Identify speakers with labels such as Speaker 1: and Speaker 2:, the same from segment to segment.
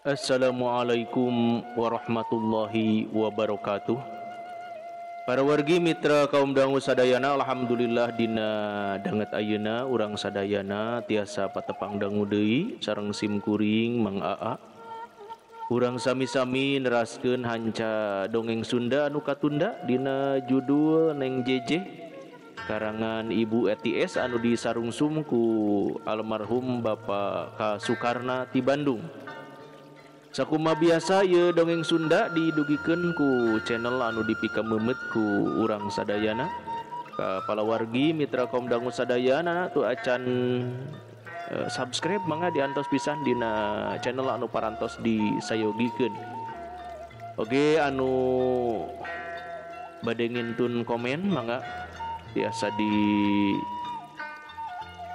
Speaker 1: Assalamualaikum warahmatullahi wabarakatuh. Para wargi mitra kaum dangu sadayana, alhamdulillah dina danget ayeuna urang sadayana tiasa patepang dangu deui sareng sim kuring Mang Aa. Urang sami-sami neraskeun hanca dongeng Sunda anu katunda dina judul Neng Jeje karangan Ibu Eti S anu disarungsum ku almarhum Bapak Ka Sukarna ti Bandung. Sakuma biasa ye dongeng Sunda didugikeun ku channel anu dipikamemet ku urang sadayana. Ka palawargi mitra kaum dangu sadayana tu acan subscribe mangga diantos pisan dina channel anu parantos disayogikeun. Oge anu bade ngintun komen mangga biasa di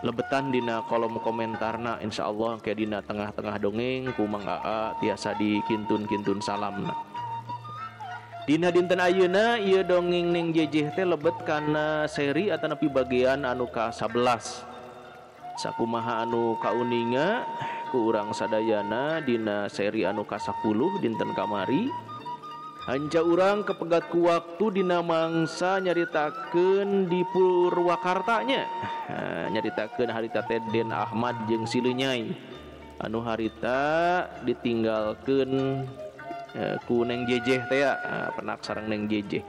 Speaker 1: lebetan dina kolom komentarna, insyaallah kayak dina tengah-tengah dongeng ku Mang Aa tiasa dikintun-kintun salamna. Dina dinten ayeuna ieu dongeng Neng Jejeh teh lebet kana seri atanapi bagian anu ka-11. Sakumaha anu kauninga ku urang sadayana dina seri anu ka-10 dinten kamari. Hanca urang kepegat ku waktu dina mangsa nyaritakeun di Purwakartanya. Nyaritakeun harita teh Den Ahmad jeung Silenyai anu harita ditinggalkeun ku Neng Jejeh teh penak sareng Neng Jejeh.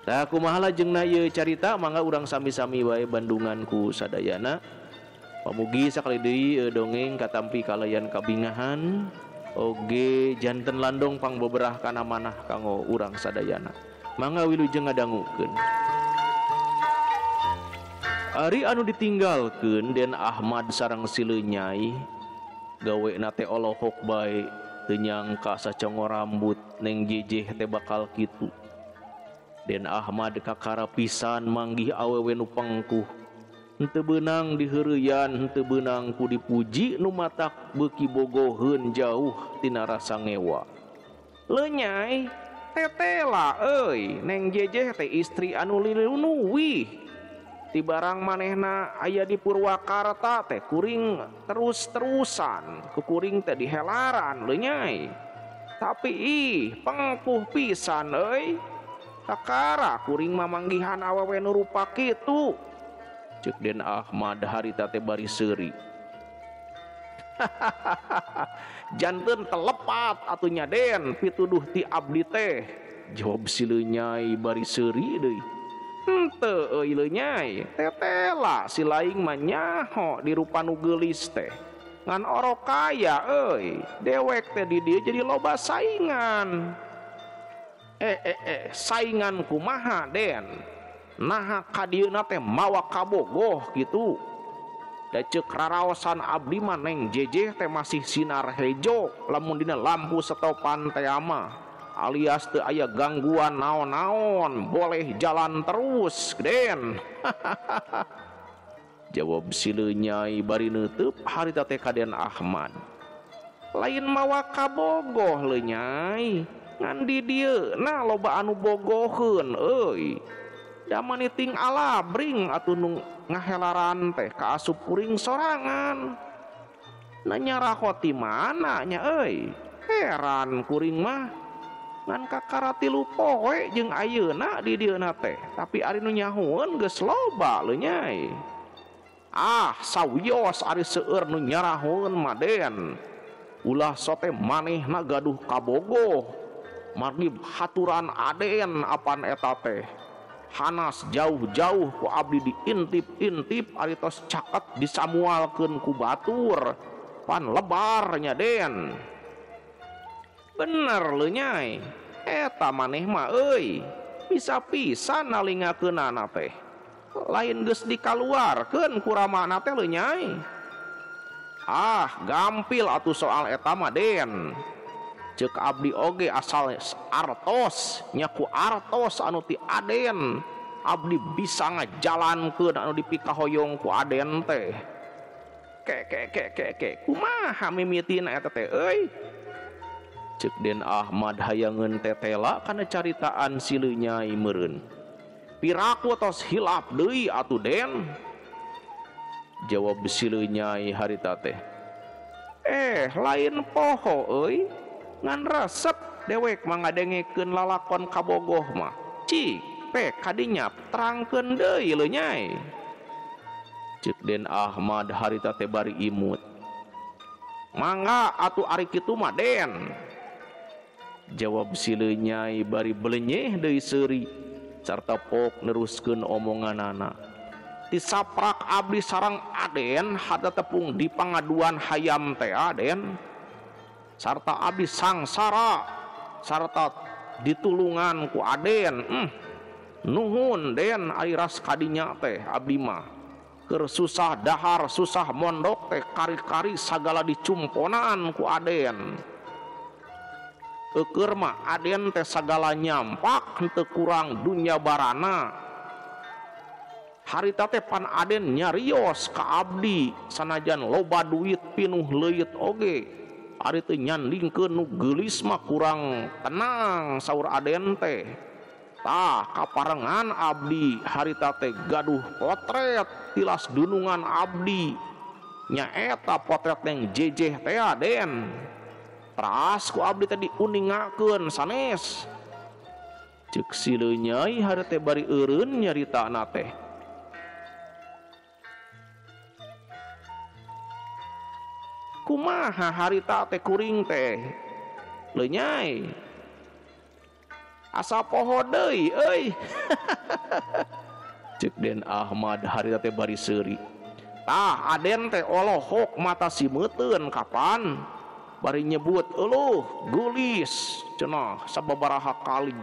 Speaker 1: Tah kumaha lajengnna ieu carita mangga urang sami-sami wae bandungan ku sadayana. Pamugi sakali deui dongeng katampi kalayan kabingahan oge janten landong pangboberah kana manah kanggo urang sadayana. Mangga wilujeng ngadangukeun. Ari anu ditinggalkeun Den Ahmad sareng Silenyai gawena teh olohok bae teu nyangka sacongo rambut Neng Jejeh teh bakal kitu. Den Ahmad kakara pisan manggih awewe nu pengkuh, henteu beunang diheureuyan, henteu beunang ku dipuji, nu matak beuki bogoheun jauh tina rasa ngewa. Lenyai tetela euy, Neng Jejeh teh istri anu linuwih. Ti barang manehna aya di Purwakarta teh kuring terus-terusan, ku kuring teh dihelaran lenyai. Tapi pengkuh pisan euy. Kakara kuring mamanggihan awewe nu rupa kitu. Ceuk Den Ahmad harita teh bari seuri. Janten telepat atunya Den pituduh ti abdi teh. Jawab Silenyai bari seuri deui. Henteu euy lenyai, tetela si laing mah nyaho di rupa nu geulis teh. Ngan orok kaya euy, dewek teh di dieu jadi loba saingan. Saingan kumaha Den? Nah kadieuna teh mawa kabogoh gitu. Da ceuk raraosan abdi mah Neng Jejeh teh masih sinar hejo lamun dina lampu setopan teh mah. Alias teu aya gangguan naon-naon, boleh jalan terus Den. Jawab Silenyai bari neuteub harita teh ka Den Ahmad. Lain mawa kabogoh lenyai, ngan di dieu nah loba anu bogoheun euy. Da maniting alabring atuh nu ngahelaran teh kaasup kuring sorangan. Nanya rahoti mana nya euy? Heran kuring mah. Ngan kakara 3 poe jeung ayeuna di dieuna teh, tapi ari nu nyahoeun geus loba lenyai. Sawios ari seueur nu nyarahoeun mah Den. Ulah sote manehna gaduh kabogoh. Margi haturan aden apan eta teh. Hanas jauh-jauh ku abdi diintip-intip ari tos caket disamualkeun ku batur. Pan lebarnya Den. Bener lenyai, eta maneh mah euy bisa pisan nalingakeunana teh. Lain geus dikaluarkeun ku ramana teh lenyai. Gampil atuh soal eta mah Den. Ceuk abdi oge asal artos, nyaku artos anu ti Aden. Abdi bisa ngajalankeun anu dipikahoyong ku Aden teh. Kumaha mimitina eta teh euy? Ceuk Den Ahmad hayangeun tetela kana caritaan Silenyai meureun. Piraku tos hilap deui atuh Den. Jawab Silenyai harita teh. lain poho euy ngan resep dewek mangadengekeun lalakon kabogoh mah cik kadinya terangkeun deui leu nyai ceuk Den Ahmad harita teh bari imut mangga atuh ari kitu mah Den jawab si leu nyai bari belenyeh deui seuri sarta pok neruskeun omonganana ti saprak abdi sareng Aden hada tepung di pangaduan hayam teh Aden sarta abdi sangsara sarta ditulungan ku Aden nuhun Den ari ras kadinya teh abdi mah keur susah dahar susah mondok teh kari-kari sagala dicumponan ku Aden keur mah Aden teh sagala nyampak henteu kurang dunya barana harita teh pan Aden nyarios ka abdi sanajan loba duit pinuh leuit oge ari teu nyandingkeun nu geulis mah kurang tenang saur Aden teh tah kaparengan abdi harita teh gaduh potret tilas dunungan abdi nyaeta potret yang jejeh teh Aden teras ku abdi teh diuningakeun sanes ceuk si leu nyai hari teh bari eureun nyaritana teh kumaha harita teh kuring teh leu nyai asa poho deui euy ceuk Den Ahmad harita teh bari seuri tah Aden teh olohok mata simeuteun kapan bari nyebut eueuh gulis cenah sababaraha kali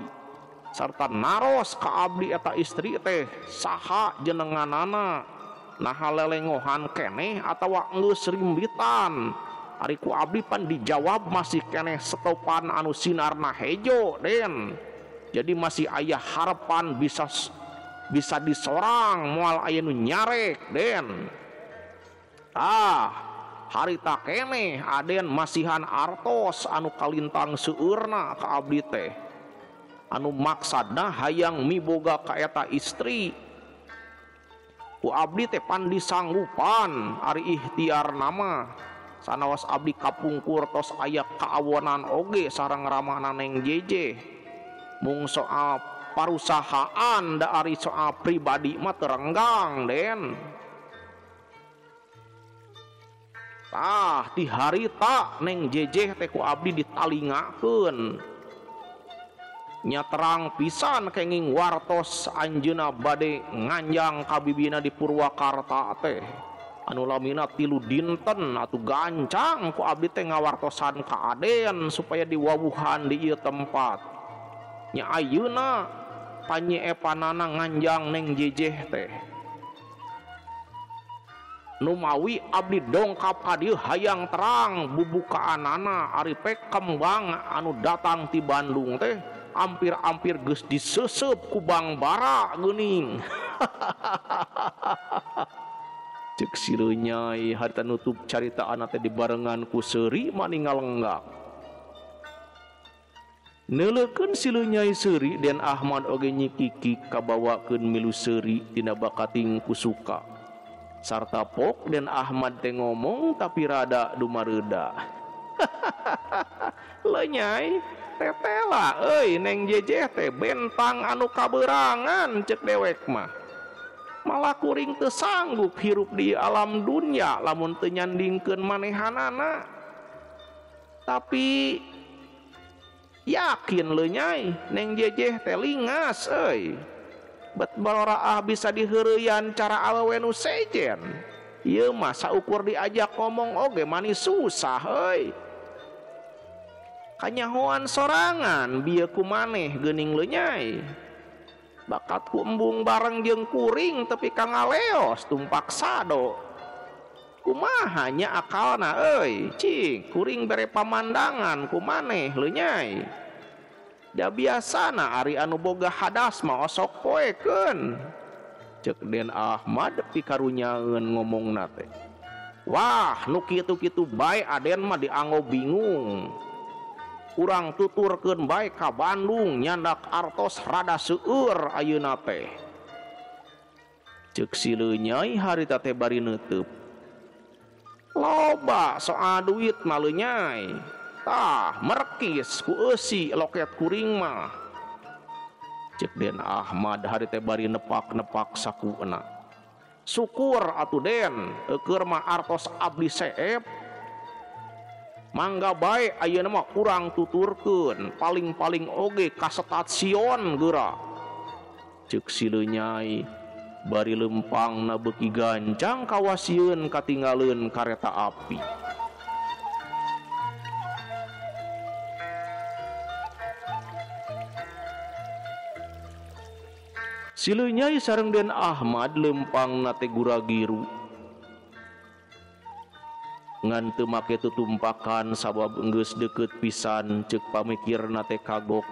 Speaker 1: sarta naros ka abdi eta istri teh saha jenenganana nah lelengohan keneh atawa geus rimbitan ari ku abdi pan dijawab masih keneh setopan anu sinarna hejo Den jadi masih aya harapan bisa disorang moal aya nu nyarek Den harita keneh Aden masihan artos anu kalintang seueurna ka abdi teh anu maksadna hayang miboga ka eta istri ku abdi teh pan disanggupan ari ikhtiar nama sanaos abdi kapungkur tos aya kaawonan oge sareng ramana Neng Jeje mung soal parusahaan da ari soal pribadi mah terenggang Den tah di harita Neng Jeje teh ku abdi ditalingakeun nya terang pisan kenging wartos anjeuna bade nganjang kabibina di Purwakarta teh anu lamina 3 dinten atuh gancang ku abdi teh ngawartosan ka Aden supaya diwawuhan di ieu tempat nya ayeuna panyiepanana nganjang Neng Jejeh teh nu mawi abdi dongkap ka dieu hayang terang bubukaanana ari pek kembang anu datang ti Bandung teh hampir-hampir geus disesep ku Bang Bara geuning ceuk si leu nyai harita nutup caritaana teh dibarengan ku seuri maningal enggak neuleukeun si leu nyai seuri Den Ahmad oge nyikikik kabawakeun milu seuri dina bakating ku suka sarta pok Den Ahmad teh ngomong tapi rada dumareuda leu nyai tetela euy Neng Jejeh teh bentang anu kaberangan ceuk dewek mah malah kuring teu sanggup hirup di alam dunya lamun teu nyandingkeun manehanana tapi yakin leu nyai Neng Jejeh teh lingas euy bet baraah bisa diheureuyan cara awewe nu sejen ieu mah saukur diajak ngomong oge manis susah euy kanyahoan sorangan bieu kumaneh geuning leu nyai bakat ku embung bareng jeung kuring tapi ka ngaleos tumpak sado kumaha nya akalna euy cing kuring bere pamandangan kumaneh leu nyai da biasana ari anu boga hadas mah osok poekeun ceuk Den Ahmad pikarunyaeun ngomongna teh wah nu kitu-kitu bae Aden mah dianggo bingung urang tuturkeun bae ka Bandung nyandak artos rada seueur ayeuna teh ceuk si leu nyai harita teh bari neuteub loba soal duit malunyai tah merkis ku eusi loket kuring mah cek Den Ahmad hari teh bari nepak-nepak sakuena syukur atuh Den keur mah artos abdi seep mangga bae ayeuna mah urang tuturkeun paling-paling oge ka stasiun geura cek sileun nyai bari lempangna beuki gancang kawasieun katinggalieun kareta api sileun nyai sareng Den Ahmad lempangna teh gura-giru ngan teu make tutumpakan sabab geus deukeut pisan ceuk pamikirna teh kagok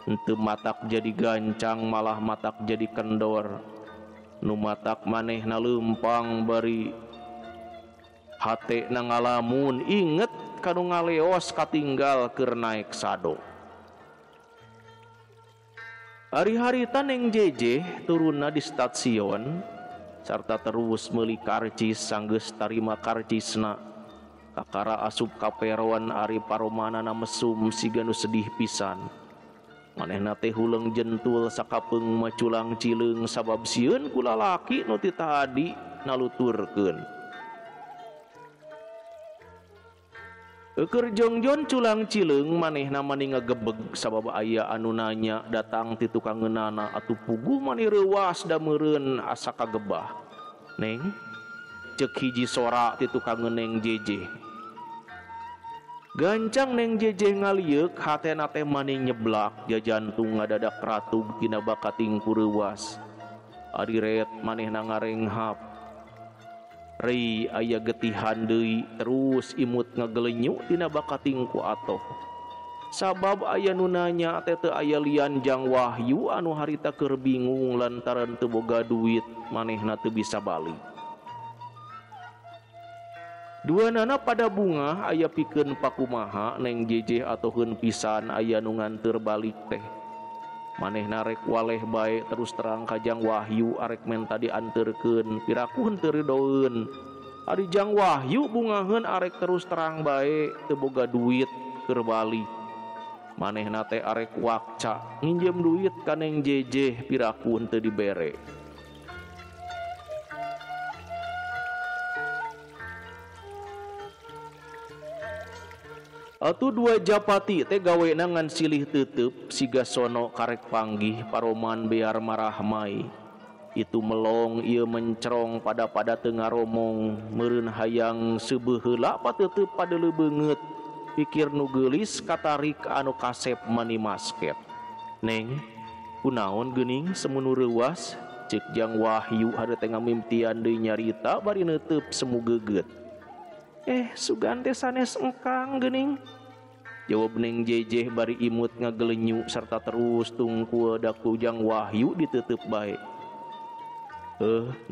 Speaker 1: henteu matak jadi gancang malah matak jadi kendor nu matak manehna leumpang bari hatena ngalamun inget kanu ngaleos katinggal keur naek sado hari-harita Neng Jeje turunna di stasiun sarta terus meuli karcis sanggeus tarima karcisna kakara asup kaperon ari paromanana mesum siga nu sedih pisan manehna teh huleung jentul sakapeung maculang cileung sabab sieun ku lalaki nu ti tadi naluturkeun keur jongjon culang cileung manehna mani ngagebeg sabab aya anu nanya datang ti tukang ngeunana atuh puguh mani reuwas da meureun asa kagebah Neng ceuk hiji sora ti tukang Neng Jeje gancang Neng Jeje ngalieuk hatena teh mani nyeblak jajantung ngadadak ratug tina bakating ku reuwas ari ret manehna ngarenghap Rei aya getihan deui terus imut ngagelenyu tina bakating ku atoh sabab aya nu nanya teh teu aya lian Jang Wahyu anu harita keur bingung lantaran teu boga duit manehna teu bisa bali duanana pada bunga aya pikeun pakumaha Neng Jeje atoheun pisan aya nu nganteur balik teh manehna rek waleh bae terus terang ka Jang Wahyu arek menta dianterkeun piraku henteu ridoeun ari Jang Wahyu bungaheun arek terus terang bae teu boga duit keur balik manehna teh arek wakca nginjem duit ka Neng Jeje piraku henteu dibere atuh dua japati teh gawena ngan silih teuteup siga sono karek panggih paroman bear marahmai itu melong ieu mencerong pada teu ngaromong meureun hayang seubeuh heula pateuteub padeuleu beungeut pikir nu geulis katarik anu kasep mani masket Neng kunaon geuning semunu reuwas ceuk Jang Wahyu hade teh ngamimtian deui nyarita bari neuteub semu geugeut sugan teh sanes engkang geuning jawab Neng Jeje bari imut ngagelenyu serta terus tungkul daku Jang Wahyu diteuteub bae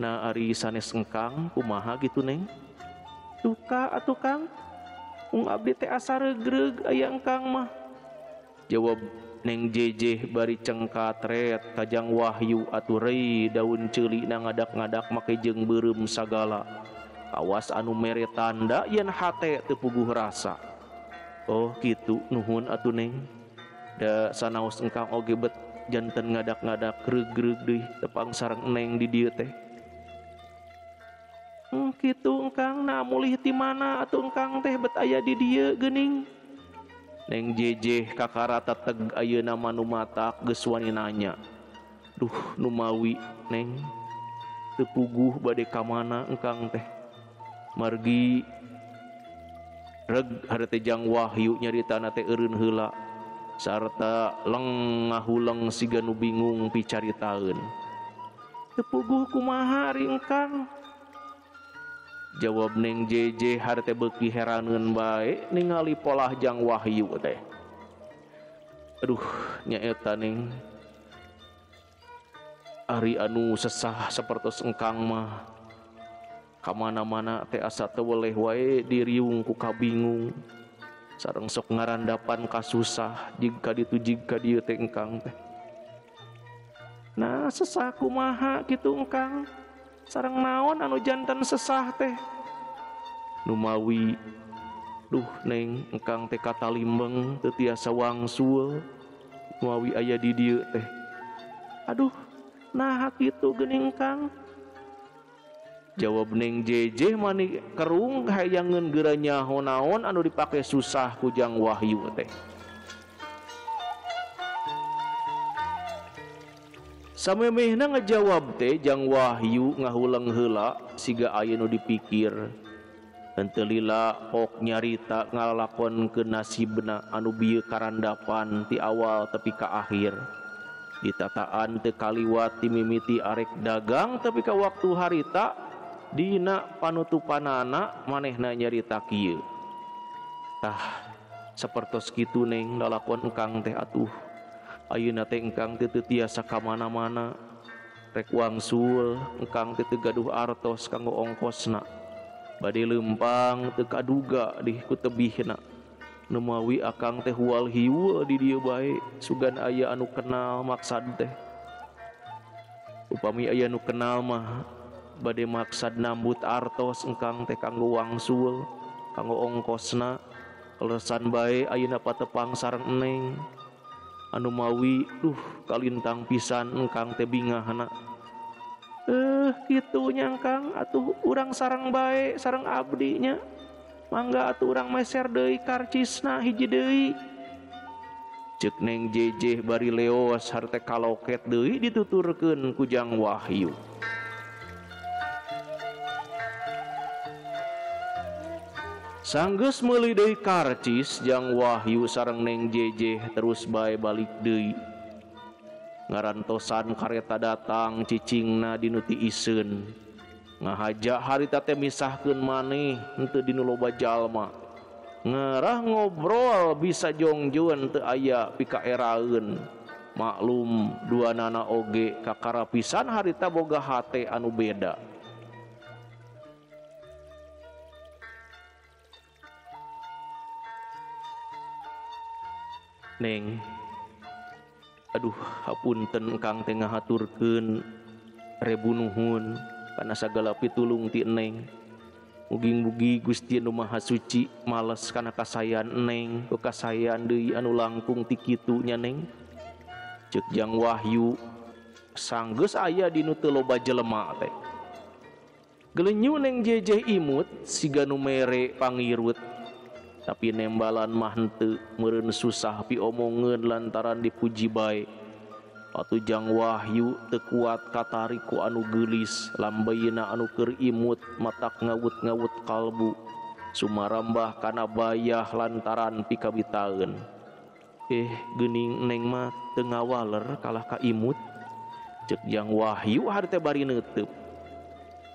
Speaker 1: na ari sanes engkang kumaha kitu Neng duka atuh Kang ung abdi teh asa regreg aya engkang mah jawab Neng Jeje bari cengkat ret ka Jang Wahyu atuh rei daun ceulina ngadak-ngadak make jeung beureum sagala awas anu mere tanda yen hate teu puguh rasa oh kitu nuhun atuh Neng da sanaos engkang oge bet janten ngadak-ngadak reug-reug deui tepang sareng Neng di dieu teh kitu engkang na mulih ti mana atuh engkang teh bet aya di dieu geuning Neng Jeje kakara teteg ayeuna mah nu matak geus wani nanya duh nu mawi Neng teu puguh bade ka mana engkang teh margi reg hade teh Jang Wahyu nyaritana teh eureun heula sarta lengahuleng siga nu bingung picaritaeun teu puguh kumaha ari engkang jawab Neng Jeje hade teh beuki heraneun bae ningali polah Jang Wahyu teh aduh nyaeta Neng ari anu sesah sapertos engkang mah kamana-mana teh asa teu weleh wae diriung ku kabingung sareng sok ngarandapan kasusah jigka ditu jigka dieu teh engkang teh nah sesah kumaha kitu engkang sareng naon anu janten sesah teh numawi duh neng engkang teh kata limbeng teu tiasa wangsul numawi aya di dieu teh aduh nah kitu geuning Kang jawab neng JJ mani kerung hayangeun geura nyaho naon anu dipake susah ku Jang Wahyu teh samemehna ngajawab teh Jang Wahyu ngahulang heula siga aya nu dipikir henteu lila pok nyarita ngalakonkeun nasibna anu bieu karandapan ti awal tepi ka akhir ditataan teu kaliwat ti mimiti arek dagang tepi ka waktu harita dina panutupanana manehna nyarita kieu tah sapertos kitu neng lalakon engkang teh atuh ayeuna teh engkang teu tiasa ka mana-mana rek wangsul engkang teu gaduh artos kanggo ongkosna bade lempang teu kaduga di ku tebihna numawi akang teh hual hiweu di dieu bae sugan aya anu kenal maksad teh upami aya anu kenal mah bade maksad nambut artos engkang teh kanggo wangsul kanggo ongkosna lesan bae ayeuna patepang sareng eneng anu mawi duh kalintang pisan engkang teh bingahna kitu nya Kang atuh urang sareng bae sareng abdi nya mangga atuh urang meser deui karcisna hiji deui ceuk neng JJ bari leos harte kaloket deui dituturkeun ku Jang Wahyu sanggeus meuli deui karcis Jang Wahyu sareng neng JJ terus bae balik deui ngarantosan kareta datang cicingna dinu tiiseun ngahaja harita teh misahkeun maneh henteu dinu loba jalma ngarah ngobrol bisa jongjoen teu aya pikaeraeun maklum duanana oge kakara pisan harita boga hate anu beda neng aduh hapunten Kang teh ngahaturkeun rebu nuhun kana sagala pitulung ti eneng mugi-mugi Gusti Anu Maha Suci males kana kasayan eneng ku kasayan deui anu langkung ti kitu nya neng ceuk Jang Wahyu sanggeus aya dinu teu loba jelema teh geleunyu neng JJ imut siga nu mere pangirut tapi nembalan mah henteu meureun susah piomongeun lantaran dipuji bae atuh Jang Wahyu teu kuat katarik ku anu geulis lambeuna anu keur imut matak ngawut-ngawut kalbu sumarambah kana bayah lantaran pikabitaeun geuning neng mah teu ngawaler kalah ka imut ceuk Jang Wahyu hari teh bari neuteub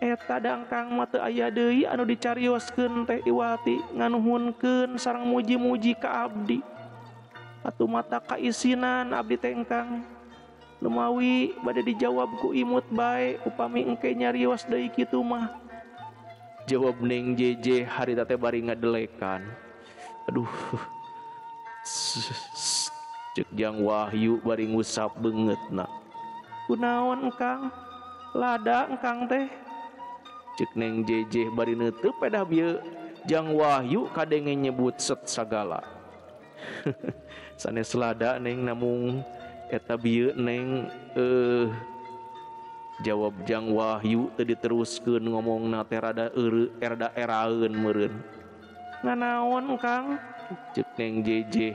Speaker 1: eta dangkang mah teu aya deui anu dicarioskeun teh Iwati nganuhunkeun sareng muji-muji ka abdi atuh mata kaisinan abdi teh engkang lumawi bade dijawab ku imut bae upami engke nyarios deui kitu mah jawab neng JJ harita teh bari ngadelekan aduh ceuk Jang Wahyu bari ngusap beungeutna kunaon engkang lada engkang teh ceuk neng JJ bari neuteub pedah bieu Jang Wahyu kadenge nyebut set sagala sanes lada neng namung eta bieu neng jawab Jang Wahyu teu diteruskeun ngomongna teh rada eraeun meureun nganaon Kang ceuk neng JJ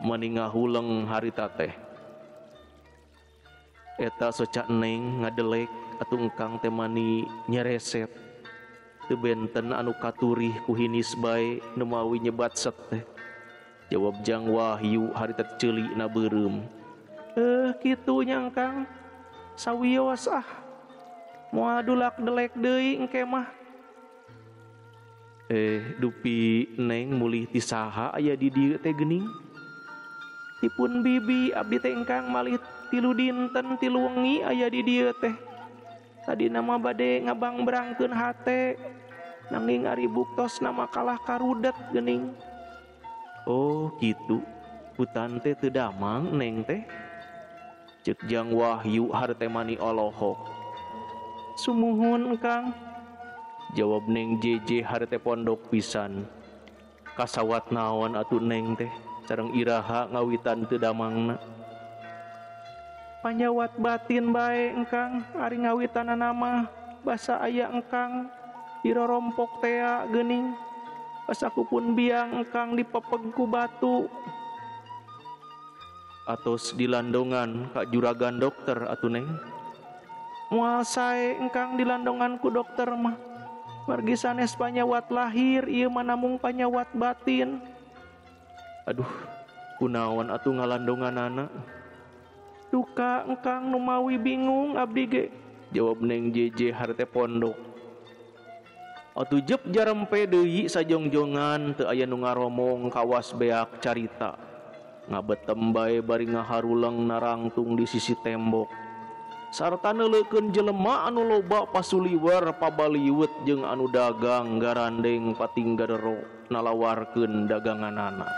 Speaker 1: mani ngahuleng harita teh eta soca neng ngadelek atuh engkang teh mani nyereset teu benten anu katurih ku hinis bae nu mawi nyebat set teh jawab Jang Wahyu harita ceulikna beureum kitu nya Kang sawios moal dulak delek deui engke mah dupi neng mulih ti saha aya di dieu teh geuning tipun bibi abdi teh engkang malih 3 dinten 3 wengi aya di dieu teh tadi nama bade ngabangbrangkeun hate nanging ari buktos nama kalah karudet geuning oh kitu hutan teh teu damang neng teh ceuk Jang Wahyu harte mani olohok sumuhun Kang Jawab neng JJ harite pondok pisan. Kasawat naon atuh neng teh sareng iraha ngawitan teu damangna. Panyawat batin bae engkang ari ngawitanana mah basa aya engkang dirorompok tea geuning. Pasaku pun biang engkang dipepeg ku batu. Atos dilandongan ka juragan dokter atuh neng. Moal sae engkang dilandongan ku dokter mah. Margi sanes panyawat lahir ieu mah namung panyawat batin. Aduh, kunaon atuh ngalandonganana? Duka engkang nu mawi bingung abdi ge. Jawab neng JJ harite pondok. Atuh jep jarempe deui sajongjongan teu aya nu ngaromong kawas beak carita. Ngabetem bae bari ngaharuleng narangtung di sisi tembok. Sarta neuleukeun jelema anu loba pasuliwer pabaliwet jeung anu dagang garandeng pating gadero nalawarkeun daganganana.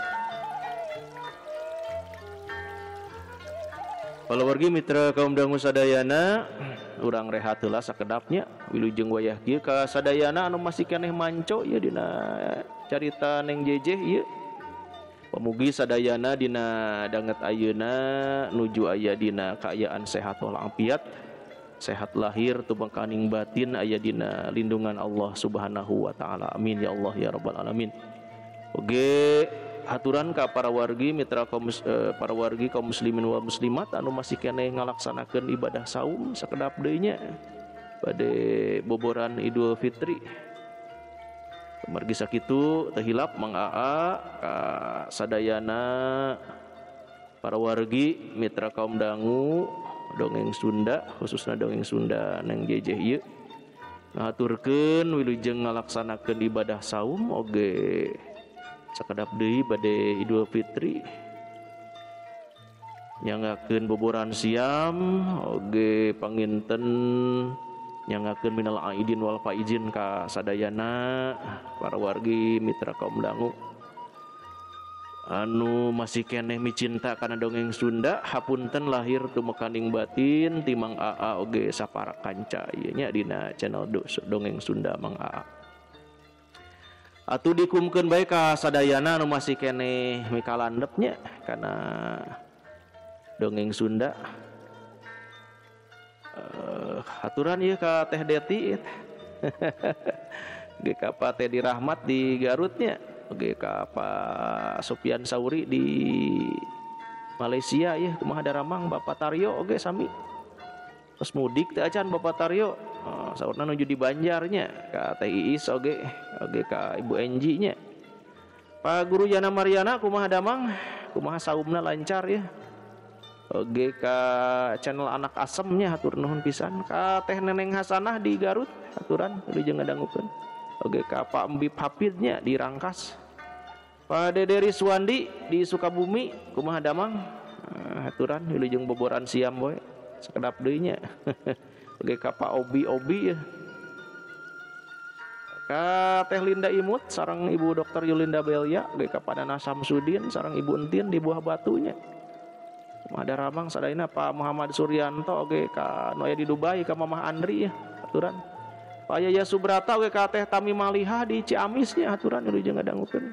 Speaker 1: Palawargi mitra kaum dangu sadayana, urang rehat heula sakedapnya wilujeng wayah kieu ka sadayana anu masih keneh manco ieu dina carita neng JJ ieu. Pamugi sadayana dina danget ayeuna nuju aya dina kaayaan sehat walafiat, sehat lahir tumekaning batin aya dina lindungan Allah Subhanahu wa taala. Amin ya Allah ya rabbal alamin. Oge haturan ka para wargi mitra kaum para wargi kaum muslimin wal muslimat anu masih keneh ngalaksanakeun ibadah saum sakedap deui nya bade boboran Idul Fitri. Margi sakitu teu hilap Mang Aa ka sadayana para wargi mitra kaum dangu dongeng Sunda, khususna dongeng Sunda neng JJ ieu ngaturkeun wilujeng ngalaksanakeun ibadah saum oge sakedap deui bade Idul Fitri. Nyangakeun boboran siam oge panginten nyangakeun minal aidin wal faizin ka sadayana para wargi mitra kaum dangu anu masih keneh micinta kana dongeng Sunda. Hapunten lahir tumekaning batin ti Mang Aa oge sapara kanca ieu nya dina channel dongeng Sunda Mang Aa. Atuh dikumkeun bae ka sadayana anu masih keneh mikalandepnya kana dongeng Sunda. Haturan ieu ka Teh Deti ge ka Pak Tedi Rahmat di Garutnya, oge ka Pak Sopian Sauri di Malaysia ieu kumaha daramang Bapak Taryo oge sami terus mudik teh acan Bapak Taryo saurna nuju di Banjar nya ka Teh Iis oge ka Ibu Enji nya. Pak Guru Yana Mariana kumaha damang kumaha saumna lancar ya. Oge ka channel anak asemnya hatur nuhun pisan. Ka Teh Neneng Hasanah di Garut haturan wilujeng ngadangukeun. Oge ka Pak Mbip Hafidnya di Rangkas. Pak Dede Riswandi di Sukabumi kumaha damang haturan wilujeng boboran siam boy sakedap deui nya. Oge ka Pak Obi ya. Ka Teh Linda Imut sareng Ibu Dr. Yulinda Belia oge ka Pak Nana Samsudin sareng Ibu Entin di Buah Batunya. Ada ramang sadayana Pak Muhammad Suryanto oge ka nu aya di Dubai ka Mamah Andri ya aturan. Pak Yaya Subrata oge ka Teh Tami Malihah di Ciamis nya aturan wilujeng ngadangukeun.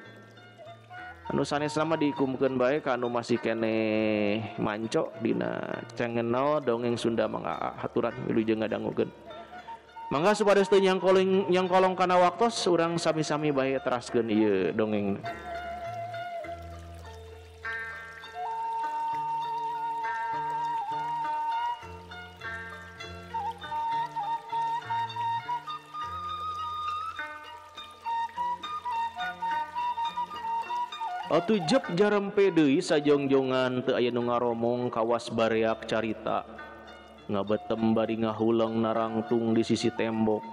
Speaker 1: Anu sanesna mah dikumkeun bae ka anu masih keneh manco dina channel dongeng Sunda Mang Aa haturan wilujeng ngadangukeun. Mangga supados teu nyangkolong kana waktos urang sami-sami bae teraskeun ieu dongeng. Atuh jep jarempe deui sajongjongan teu aya nu ngaromong kawas bareak carita. Ngabetem bari ngahuleng narangtung di sisi tembok.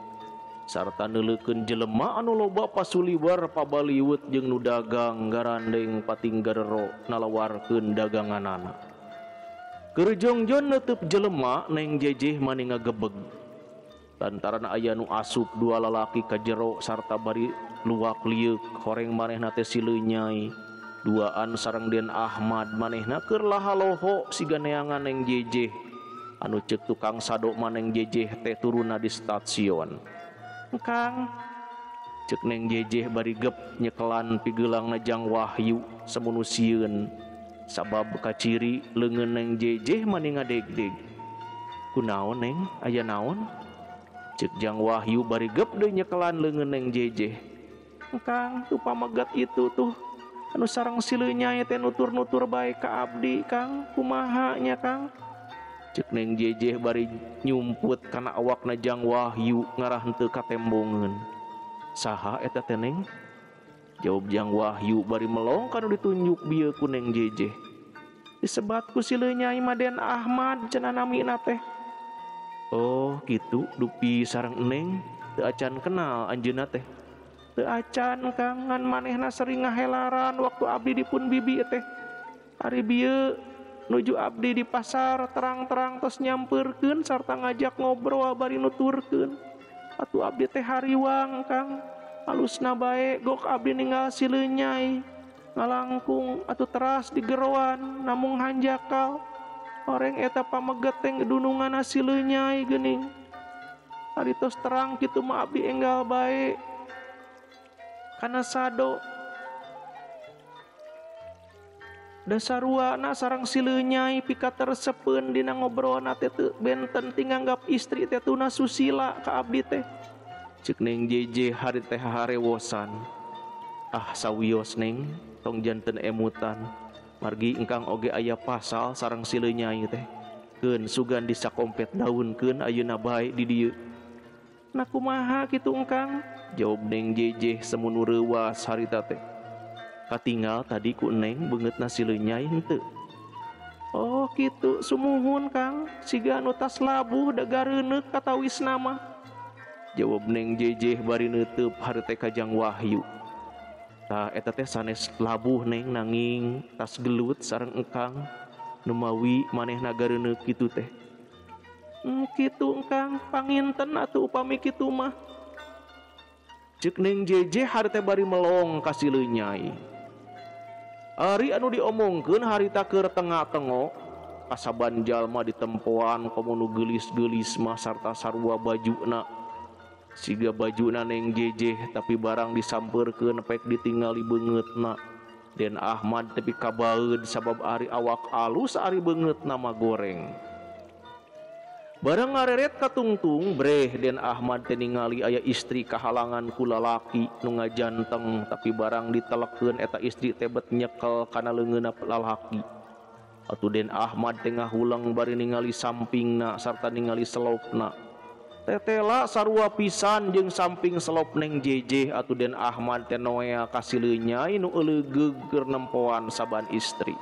Speaker 1: Sarta neuleukeun jelema anu loba pasuliwer pabaliwet jeung nu dagang garandeng pating gadero nalawarkeun daganganana. Keur jongjon neuteub jelema neng JJ mani ngagebeg. Lantaran aya nu asup dua lalaki ka jero sarta bari luak liuk horeng manehna teh sileunyai. Duaan sareng Den Ahmad manehna keur lahaloho siga neangan neng JJ anu ceuk tukang sado maneng JJ teh turuna di stasiun. Kang cek neng jejeh bari gep nyekelan pigelang najang wahyu semunusieun sabab kaciri leungeun neng jejeh mani ngadeg-deg kunaon neng aya naon cek jang wahyu bari gep deui nyekelan leungeun neng jejeh Kang tuh pamagat itu tuh anu sareng sileu nyai teh nutur-nutur bae ka abdi Kang kumaha nya Kang cek neng jejeh bari nyumput kana awakna jang wahyu ngarah henteu katembongeun saha eta teh neng jawab jang wahyu bari melong kanu ditunjuk bieu ku neng jejeh disebat ku sileu nyai Maden Ahmad cenah namina teh oh kitu dupi sareng neng teu acan kenal anjeunna teh teu acan Kang ngan manehna sering ngahelaran waktu abdi dipun bibi teh ari bieu nuju abdi di pasar terang-terang tos nyampeurkeun sarta ngajak ngobrol bari nuturkeun atuh abdi teh hariwang Kang halusna bae gok abdi ninggal sileu nyai ngalangkung atuh teras digeroan namung hanjakal oreng eta pameget teh ngedununganna sileu nyai geuning ari tos terang kitu mah abdi enggal bae kana sado dasaruana sareng sileu nyai pikatersepeun dina ngobrolna teh teu benten tinganggap istri teh tuna susila ka abdi teh cek neng jejeh hari teh harewosan sawios neng tong janten emutan margi engkang oge aya pasal sareng sileu nyai teh keun sugan disakompet daunkeun ayeuna bae di dieu nah kumaha kitu engkang jawab neng jejeh semunu reuwas harita teh katinggal tadi ku neng beungeutna sileu nyai henteu oh kitu sumuhun Kang siga anu tas labuh da gareuneuk katawisna mah jawab neng jejeh bari neuteub hari teh ka jang wahyu tah eta teh sanes labuh neng nanging tas gelut sareng engkang nu mawi manehna gareuneuk kitu teh kitu engkang panginten atuh upami kitu mah ceuk neng jejeh hari teh bari melong ka sileu nyai ari anu diomongkeun harita keur tengah-tengo kasaban jalma ditempoan komo nu geulis-geulis mah sarta sarua bajuna siga bajuna neng jejeh tapi barang disampeurkeun pek ditingali beungeutna Den Ahmad tapi kabaeud sabab ari awak alus ari beungeutna mah goreng barang ngareret katungtung breh Den Ahmad teh ningali aya istri kahalangan ku lalaki nu ngajanteng tapi barang ditelekeun eta istri teh bet nyekel kana leungeunna lalaki atuh Den Ahmad teh ngahulang bari ningali sampingna sarta ningali selopna tetela sarua pisan jeung samping selop neng jejeh atuh Den Ahmad teh noea ka sileu nyai nu euleugeuh keur nempoan saban istri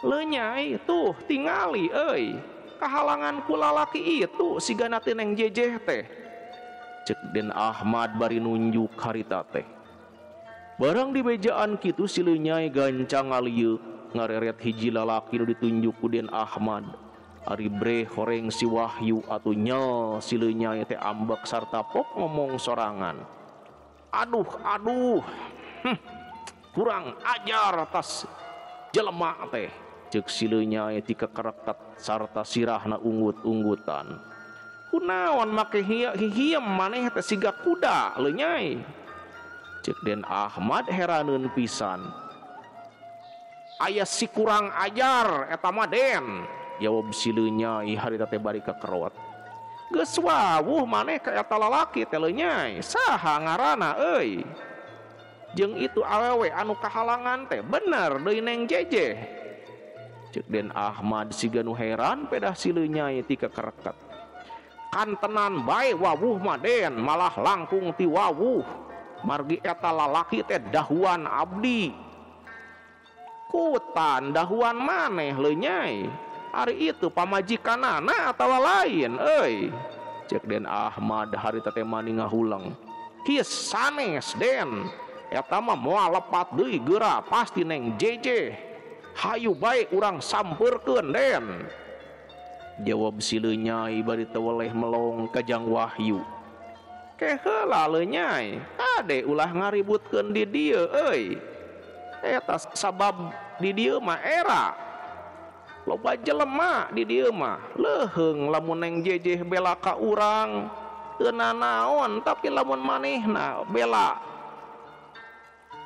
Speaker 1: leu nyai tuh tingali euy kahalangan ku lalaki itu sigana teh neng jejeh teh cek Den Ahmad bari nunjuk harita teh barang di bejaan kitu sileu nyai gancang ngalieu ngareret hiji lalaki nu ditunjuk ku Den Ahmad ari breh horeng si wahyu atuh nyel sileu nyai teh ambek sarta pok ngomong sorangan aduh kurang ajar atas jelema teh cek sileu nyai ti kekerekat sarta sirahna unggut-unggutan kunaon make hihiem maneh teh siga kuda leu nyai cek Den Ahmad heraneun pisan aya si kurang ajar eta mah Den jawab sileu nyai harita teh bari kakerot geus wawuh maneh ka eta lalaki teh leu nyai saha ngaranna euy jeung itu awewe anu kahalangan teh bener deui neng jejeh cek Den Ahmad siga nu heran pedah sileu nyai ti kakerekat kan tenan bae wawuh mah Den malah langkung ti wawuh margi eta lalaki teh dahuan abdi kutan dahuan maneh leu nyai ari itu pamajikanana atawa lain euy cek Den Ahmad harita teh mani ngahulang kieu sanes Den eta mah moal lepat deui geura pasti neng jejeh hayu bae urang sampeurkeun Den jawab sileu nyai bari teu weleh melong ka jang wahyu ke heula leu nyai ade ulah ngaributkeun di dieu euy eta sabab di dieu mah era loba jelema di dieu mah leuheung lamun neng jejeh bela ka urang teu nanaon tapi lamun manehna bela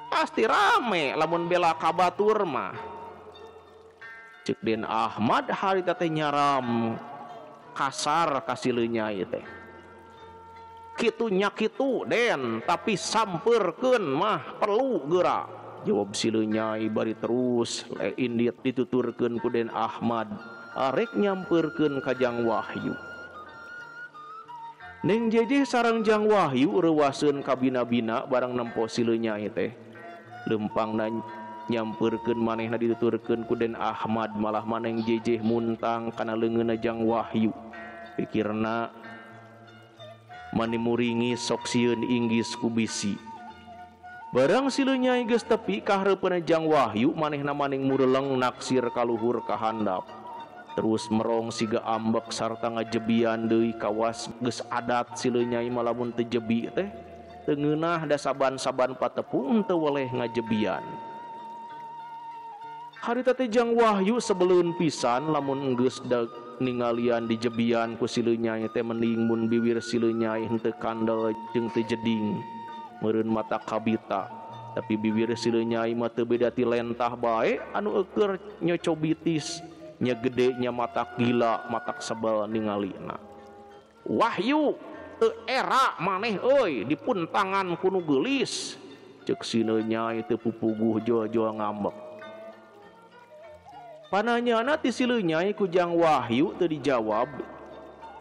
Speaker 1: pasti rame lamun bela kabatur mah. Cek Den Ahmad harita teh nyaram kasar kasih nyai teh kitu nya kitu Den tapi samperkeun mah perlu geura. Jawab si nyai bari terus indit dituturkeun ku Den Ahmad arek nyamperkeun ka Jang Wahyu. Neng Jejeh sareng Jang Wahyu reuwaseun ka bina-bina barang nempo si nyai teh lempangna nyamperkeun manehna dituturkeun ku Den Ahmad malah maneng Jejeh muntang kana leungeunna Jang Wahyu. Pikirna mani muringi sok sieun inggis ku bisi. Barang si nyai geus tepi ka hareupeuna Jang Wahyu manehna maning mureleng naksir ka luhur ka handap. Terus merong siga ambek sarta ngajebian deui kawas geus adat si nyai malamun teu jebi teh teu ngeunah da saban-saban patepung teu weleh ngajebian. Harita teh Jang Wahyu sebeleun pisan lamun geus ningalian dijebian ku si nyai teh mending mun bibir si nyai henteu kandel jeung teu jeding meureun mata kabita tapi bibir si nyai mah teu beda ti lentah bae anu eukeur nyocobitis nya gede nya matak gila matak sebel ningalina. Wahyu teu era maneh euy dipuntangan ku nu geulis ceuk si nyai teu pupuguh joa-joa ngambek. Pananyana ti si nyai ku Jang Wahyu teu dijawab.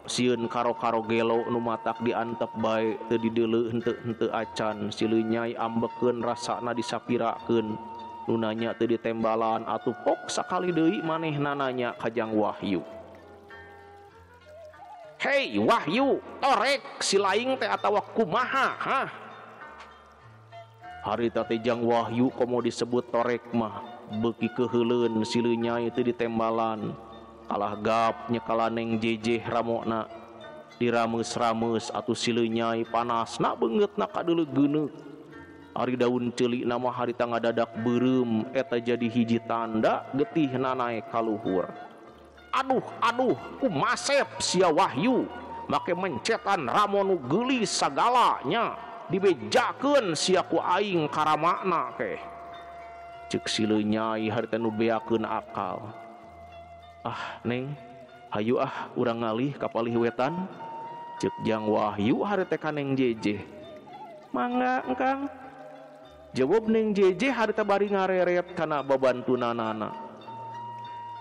Speaker 1: Sieun karo-karo gelo nu matak diantep bae teu dideuleu henteu acan. Si nyai ambekeun rasana disapirakeun. Nu nanya teu ditembalan atuh pok sakali deui manehna nanya ka Jang Wahyu. Hei Wahyu, torek si laing teh atawa kumaha ha? Harita teh Jang Wahyu komo disebut torek mah beuki keheuleun si nyai teu ditembalan kalah gap nyekala Neng Jejeh ramona dirameus-rameus atuh si nyai panasna beungeutna kadeuleu geuneuk. Ari daun ceulikna mah harita ngadadak beureum eta jadi hiji tanda getihna naek ka luhur. Aduh kumasep sia Wahyu make mencetan ramon nu geulis sagalanya dibejakeun sia ku aing karamakna keh. Cek si nyai harita nu beakeun akal. Ah Neng, hayu urang ngalih ka palih wetan. Cek Jang Wahyu harita ka Neng Jejeh. Mangga engkang. Jawab Neng Jejeh harita bari ngareret kana babantunanana.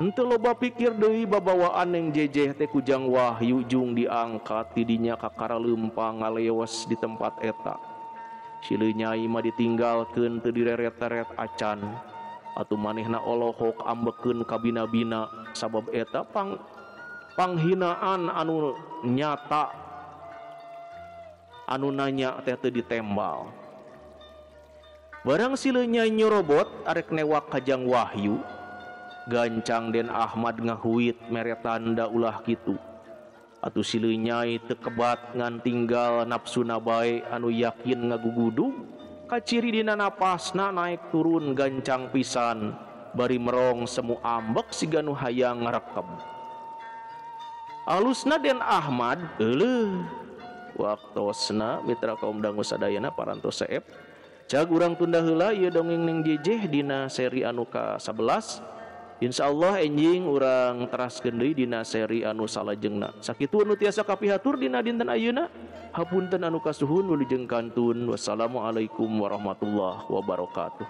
Speaker 1: Henteu loba pikir deui babawaan Neng Jejeh teh ku Jang Wahyu jung diangkat ti dinya ka karaleumpang ngaleos di tempat eta. Si nyai mah ditinggalkeun teu direret-ret acan atuh manehna olohok ambekeun ka bina-bina sabab eta panghinaan anu nyata anu nanya teh teu ditembal. Barang si nyai nyorobot arek newak ka Jang Wahyu gancang Den Ahmad ngahuit mere tanda ulah kitu. Atuh si nyai teu kebat ngan tinggal nafsuna bae anu yakin ngagugudu kaciri dina napasna naik turun gancang pisan bari merong semu ambek siga nu hayang ngarekeb. Alusna Den Ahmad euleuh waktosna mitra kaum dangu sadayana parantos saeb cag urang tunda heula ieu dongeng Neng Jejeh dina seri anu ka-11. Insyaallah enjing urang teraskeun deui dina seri anu salajengna. Sakitu anu tiasa kapihatur dina dinten ayeuna. Hapunten anu kasuhun wilujeng kantun. Wassalamualaikum warahmatullahi wabarakatuh.